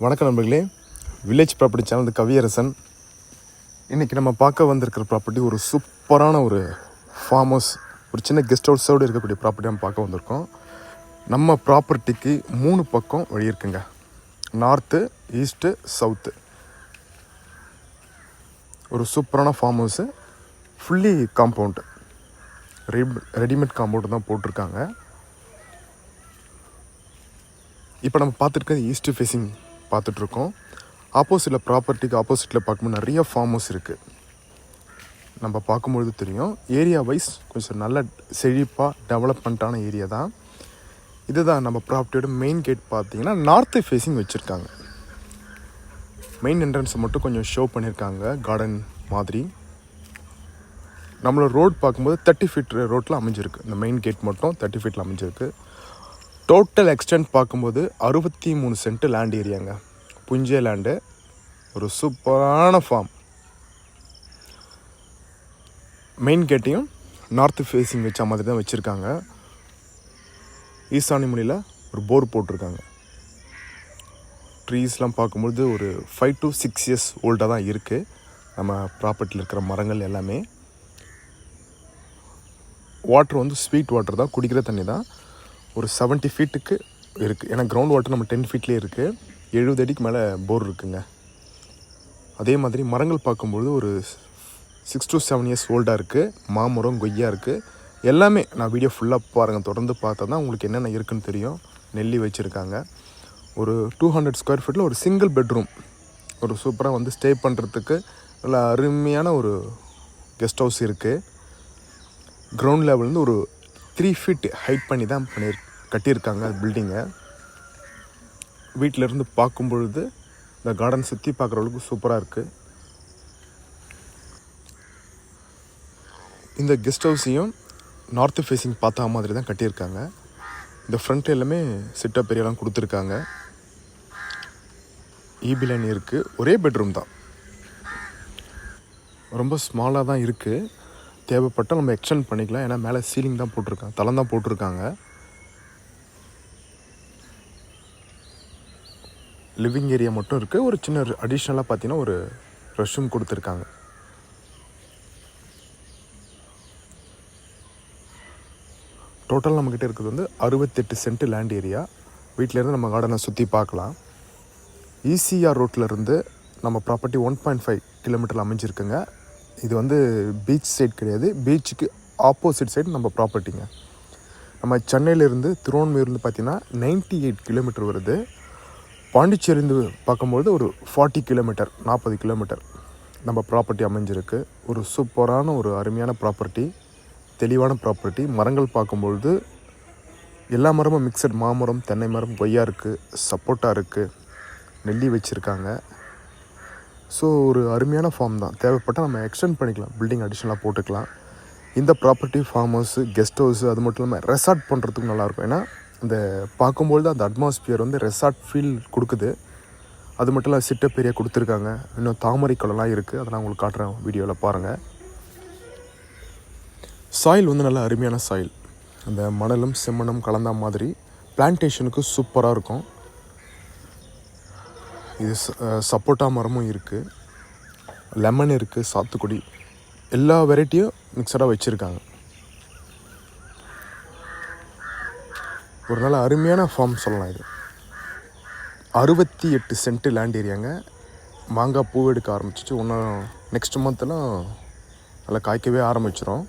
வணக்கம் நண்பர்களே, village property channel Kaviyarasan. இன்றைக்கி நம்ம பார்க்க வந்திருக்கிற ப்ராப்பர்ட்டி ஒரு சூப்பரான ஒரு ஃபார்ம் ஹவுஸ், ஒரு சின்ன கெஸ்ட் ஹவுஸோடு இருக்கக்கூடிய ப்ராப்பர்ட்டி நம்ம பார்க்க வந்திருக்கோம். நம்ம ப்ராப்பர்ட்டிக்கு 3 பக்கம் வழி இருக்குங்க. North, east, south. ஒரு சூப்பரான farm house, fully compound, readymade compound தான் போட்டிருக்காங்க. இப்போ நம்ம பார்த்துருக்கிறது ஈஸ்ட்டு ஃபேஸிங் பார்த்துட்ருக்கோம். ஆப்போசிட்டில் ப்ராப்பர்ட்டிக்கு ஆப்போசிட்டில் பார்க்கும்போது நிறைய ஃபார்ம் ஹவுஸ் இருக்குது. நம்ம பார்க்கும்பொழுது தெரியும், ஏரியா வைஸ் கொஞ்சம் நல்ல செழிப்பாக டெவலப்மெண்ட்டான ஏரியா தான். இதுதான் நம்ம ப்ராப்பர்ட்டியோட மெயின் கேட். பார்த்தீங்கன்னா நார்த்து ஃபேஸிங் வச்சுருக்காங்க. மெயின் என்ட்ரன்ஸை மட்டும் கொஞ்சம் ஷோ பண்ணியிருக்காங்க, கார்டன் மாதிரி. நம்மளோட ரோட் பார்க்கும்போது 30 ஃபீட் ரோட்டில் அமைஞ்சிருக்கு. இந்த மெயின் கேட் மட்டும் 30 ஃபீட்டில் அமைஞ்சிருக்கு. டோட்டல் எக்ஸ்டென்ட் பார்க்கும்போது 63 சென்ட் லேண்ட் ஏரியாங்க, புஞ்சே லேண்டு. ஒரு சூப்பரான ஃபார்ம். மெயின் கேட்டையும் நார்த்து ஃபேஸிங் வச்ச மாதிரி தான் வச்சுருக்காங்க. ஈசானி மொழியில் ஒரு போர் போட்டிருக்காங்க. ட்ரீஸ்லாம் பார்க்கும்போது ஒரு 5 to 6 இயர்ஸ் ஓல்டாக தான் இருக்குது. நம்ம ப்ராப்பர்ட்டியில் இருக்கிற மரங்கள் எல்லாமே. வாட்டர் வந்து ஸ்வீட் வாட்டர் தான், குடிக்கிற தண்ணி தான். ஒரு 70 ஃபீட்டுக்கு இருக்குது. ஏன்னா கிரவுண்ட் வாட்டர் நம்ம 10 ஃபீட்லேயே இருக்குது. 70 அடிக்கு மேலே போர் இருக்குங்க. அதே மாதிரி மரங்கள் பார்க்கும்பொழுது ஒரு 6 to 7 இயர்ஸ் ஓல்டாக இருக்குது. மாமரம், கொய்யா இருக்குது. எல்லாமே நான் வீடியோ ஃபுல்லாக பாருங்கள், தொடர்ந்து பார்த்தா தான் உங்களுக்கு என்னென்ன இருக்குதுன்னு தெரியும். நெல்லி வச்சுருக்காங்க. ஒரு 200 ஸ்கொயர் ஃபீட்டில் ஒரு சிங்கிள் பெட்ரூம், ஒரு சூப்பராக வந்து ஸ்டே பண்ணுறதுக்கு நல்ல அருமையான ஒரு கெஸ்ட் ஹவுஸ் இருக்குது. கிரவுண்ட் லெவல்லேருந்து ஒரு 3 ஃபீட் ஹைட் பண்ணி தான் கட்டியிருக்காங்க அது பில்டிங்கை. வீட்டிலேருந்து பார்க்கும்பொழுது இந்த கார்டன் சுற்றி பார்க்குறவளுக்கு சூப்பராக இருக்குது. இந்த கெஸ்ட் ஹவுஸையும் நார்த்து ஃபேஸிங் பார்த்தா மாதிரி தான் கட்டியிருக்காங்க. இந்த ஃப்ரண்ட் எல்லாமே சிட்டப் ஏரியாலாம் கொடுத்துருக்காங்க. ஈபி லைன் இருக்குது. ஒரே பெட்ரூம் தான், ரொம்ப ஸ்மாலாக தான் இருக்குது. தேவைப்பட்டால் நம்ம எக்ஸ்டெண்ட் பண்ணிக்கலாம். ஏன்னா மேலே சீலிங் தான் போட்டிருக்காங்க, தளம் தான் போட்டிருக்காங்க. லிவிங் ஏரியா மட்டும் இருக்குது. ஒரு சின்ன அடிஷ்னலாக பார்த்தீங்கன்னா ஒரு ரெஸ்ட் ரூம் கொடுத்துருக்காங்க. டோட்டல் நம்மக்கிட்ட இருக்கிறது வந்து 68 சென்ட் லேண்ட் ஏரியா. வீட்டிலேருந்து நம்ம கார்டனை சுற்றி பார்க்கலாம். ஈசிஆர் ரோட்டிலேருந்து நம்ம ப்ராப்பர்ட்டி 1.5 கிலோமீட்டரில் அமைஞ்சிருக்குங்க. இது வந்து பீச் சைட் கிடையாது, பீச்சுக்கு ஆப்போசிட் சைடு நம்ம ப்ராப்பர்ட்டிங்க. நம்ம சென்னையிலேருந்து திருவான்மையூர்லேருந்து பார்த்திங்கன்னா 98 கிலோமீட்டர் வருது. பாண்டிச்சேரிந்து பார்க்கும்போது ஒரு 40 கிலோமீட்டர், 40 கிலோமீட்டர் நம்ம ப்ராப்பர்ட்டி அமைஞ்சிருக்கு. ஒரு சூப்பரான ஒரு அருமையான ப்ராப்பர்ட்டி, தெளிவான ப்ராப்பர்ட்டி. மரங்கள் பார்க்கும்பொழுது எல்லா மரமும் மிக்சட், மாமரம், தென்னை மரம், கொய்யா இருக்குது, சப்போட்டா இருக்குது, நெல்லி வச்சுருக்காங்க. ஸோ ஒரு அருமையான ஃபார்ம் தான். தேவைப்பட்டால் நம்ம எக்ஸ்டெண்ட் பண்ணிக்கலாம், பில்டிங் அடிஷனலாக போட்டுக்கலாம். இந்த property form house, guest house, அது மட்டும் இல்லாமல் ரெசார்ட் பண்ணுறதுக்கு நல்லாயிருக்கும். ஏன்னா இந்த பார்க்கும்பொழுது அந்த அட்மாஸ்பியர் வந்து ரெசார்ட் ஃபீல் கொடுக்குது. அது மட்டும் இல்லாமல் சிட்டப் ஏரியா கொடுத்துருக்காங்க. இன்னும் தாமரை குளம்லாம் இருக்குது, அதெல்லாம் உங்களுக்கு காட்டுறேன், வீடியோவில் பாருங்கள். சாயில் வந்து நல்ல அருமையான சாயில். அந்த மணலும் செம்மண்ணும் கலந்த மாதிரி பிளான்டேஷனுக்கு சூப்பராக இருக்கும். இது சப்போட்டா மரமும் இருக்குது, லெமன் இருக்குது, சாத்துக்குடி, எல்லா வெரைட்டியும் மிக்சடாக வச்சுருக்காங்க. ஒரு நல்ல அருமையான ஃபார்ம் சொல்லலாம். இது 68 சென்ட் லேண்ட் ஏரியாங்க. மாங்காய் பூ எடுக்க ஆரம்பிச்சிச்சு. இன்னும் நெக்ஸ்ட் மந்த்லாம் நல்லா காய்க்கவே ஆரம்பிச்சிடும்.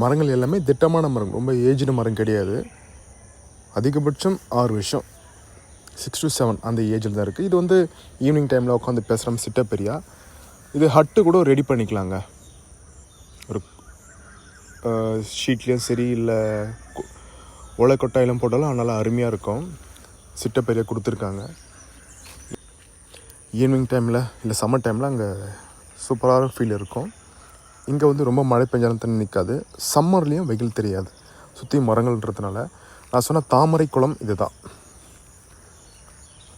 மரங்கள் எல்லாமே திட்டமான மரம், ரொம்ப ஏஜ்டு மரம் கிடையாது. அதிகபட்சம் 6 வருஷம், 6 to 7 அந்த ஏஜில் தான் இருக்குது. இது வந்து ஈவினிங் டைமில் உட்காந்து பேசுகிற சிட்டப் ஏரியா. இது ஹட்டு கூட ரெடி பண்ணிக்கலாங்க. ஒரு ஷீட்லேயும் சரி, இல்லை ஓலை கொட்டாயிலும் போட்டாலும் அதனால் அருமையாக இருக்கும். சிட்டப் ஏரியா கொடுத்துருக்காங்க. ஈவினிங் டைமில் இல்லை சம்மர் டைமில் அங்கே சூப்பரான ஃபீல் இருக்கும். இங்கே வந்து ரொம்ப மழை பெஞ்சாலும் தண்ணி நிற்காது. சம்மர்லேயும் வெயில் தெரியாது, சுற்றி மரங்கள்ன்றதுனால. நான் சொன்ன தாமரை குளம் இது தான்.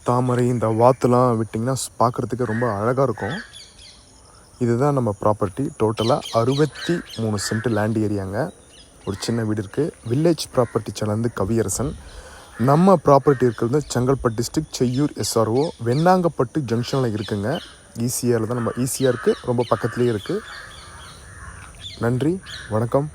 தாமரை, இந்த வாத்துலாம் விட்டிங்கன்னா பார்க்குறதுக்கு ரொம்ப அழகாக இருக்கும். இதுதான் நம்ம ப்ராப்பர்ட்டி. டோட்டலாக 63 சென்ட் லேண்ட் ஏரியாங்க. ஒரு சின்ன வீடு இருக்குது. Village property channel Kaviyarasan. நம்ம ப்ராப்பர்ட்டி இருக்கிறது செங்கல்பட்டு டிஸ்ட்ரிக்ட் செய்யூர் SRO வெண்ணாங்கப்பட்டு ஜங்ஷனில் இருக்குங்க. ஈசிஆரில் தான் நம்ம ஈசிஆருக்கு ரொம்ப பக்கத்துலேயே இருக்குது. நன்றி, வணக்கம்.